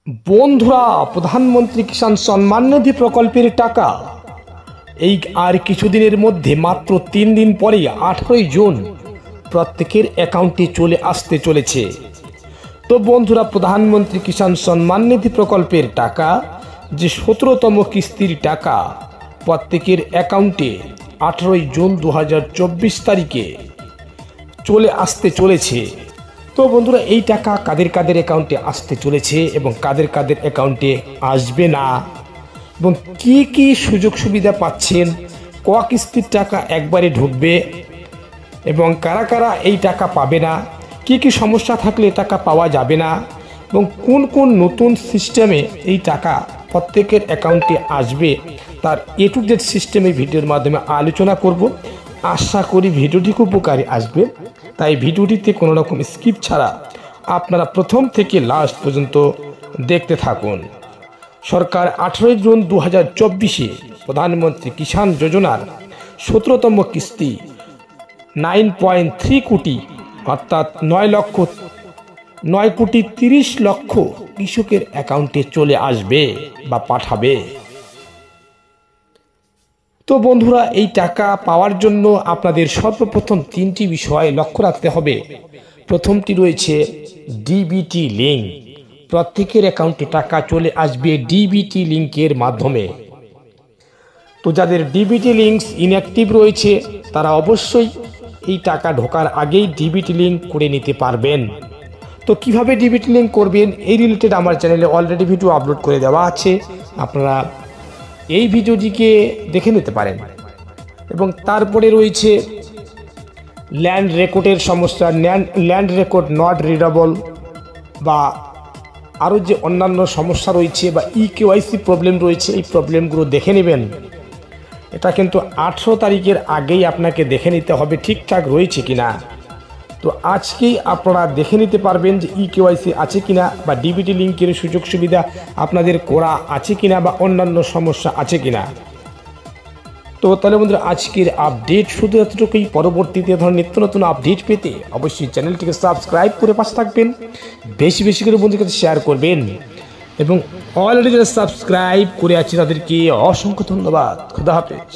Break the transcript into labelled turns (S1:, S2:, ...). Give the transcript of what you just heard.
S1: বন্ধুরা, প্রধানমন্ত্রী কিষাণ সম্মান নিধি প্রকল্পের টাকা এই আর কিছুদিনের মধ্যে মাত্র 3 দিন পরেই 18 জুন প্রত্যেকের অ্যাকাউন্টে চলে আসতে চলেছে। তো বন্ধুরা, প্রধানমন্ত্রী কিষাণ সম্মান নিধি প্রকল্পের টাকা যে 17তম কিস্তির টাকা প্রত্যেকের অ্যাকাউন্টে 18 জুন 2024 তারিখে চলে আসতে চলেছে। তো বন্ধুরা, এই টাকা কাদের কাদের অ্যাকাউন্টে আসতে চলেছে এবং কাদের কাদের অ্যাকাউন্টে আসবে না এবং কি কি সুযোগ সুবিধা পাচ্ছেন, ক কিস্তির টাকা একবারে ঢুকবে এবং কারা কারা এই টাকা পাবে না, কি কি সমস্যা থাকলে টাকা পাওয়া যাবে না এবং কোন কোন নতুন সিস্টেমে এই টাকা প্রত্যেকের অ্যাকাউন্টে আসবে, তার এ টু জেড সিস্টেমে ভিডিওর মাধ্যমে আলোচনা করব। আশা করি ভিডিওটি খুব উপকারী আসবে, তাই ভিডিওটিতে কোনো রকম স্কিপ ছাড়া আপনারা প্রথম থেকে লাস্ট পর্যন্ত দেখতে থাকুন। সরকার 18 জুন 2024 প্রধানমন্ত্রী কিষাণ যোজনার 17তম কিস্তি 9.3 কোটি অর্থাৎ 9 কোটি 30 লক্ষ কৃষকের অ্যাকাউন্টে চলে আসবে বা পাঠাবে। তো বন্ধুরা, এই টাকা পাওয়ার জন্য আপনাদের সর্বপ্রথম 3টি বিষয় লক্ষ্য রাখতে হবে। প্রথমটি রয়েছে ডিবিটি লিঙ্ক। প্রত্যেকের অ্যাকাউন্টে টাকা চলে আসবে ডিবিটি লিঙ্কের মাধ্যমে। তো যাদের ডিবিটি লিঙ্ক ইনঅ্যাক্টিভ রয়েছে তারা অবশ্যই এই টাকা ঢোকার আগেই ডিবিটি লিঙ্ক করে নিতে পারবেন। তো কিভাবে ডিবিটি লিঙ্ক করবেন এই রিলেটেড আমার চ্যানেলে অলরেডি ভিডিও আপলোড করে দেওয়া আছে, আপনারা এই ভিডিওটিকে দেখে নিতে পারেন। এবং তারপরে রয়েছে ল্যান্ড রেকর্ডের সমস্যা, ল্যান্ড রেকর্ড নট রিডেবল বা আরও যে অন্যান্য সমস্যা রয়েছে বা ইকেওয়াইসি প্রবলেম রয়েছে, এই প্রবলেমগুলো দেখে নেবেন। এটা কিন্তু 18 তারিখের আগেই আপনাকে দেখে নিতে হবে ঠিকঠাক রয়েছে কিনা। তো আজকেই আপনারা দেখে নিতে পারবেন যে ইকেওয়াইসি আছে কিনা বা ডিবিটি লিঙ্কের সুযোগ সুবিধা আপনাদের করা আছে কিনা বা অন্যান্য সমস্যা আছে কিনা। তো তাহলে বন্ধুরা, আজকের আপডেট শুধু এতটুকুই। পরবর্তীতে ধরনের নিত্য নতুন আপডেট পেতে অবশ্যই চ্যানেলটিকে সাবস্ক্রাইব করে পাশে থাকবেন, বেশি বেশি করে বন্ধুদের কাছে শেয়ার করবেন এবং অলরেডি যারা সাবস্ক্রাইব করে আছে তাদেরকে অসংখ্য ধন্যবাদ। খোদা হাফেজ।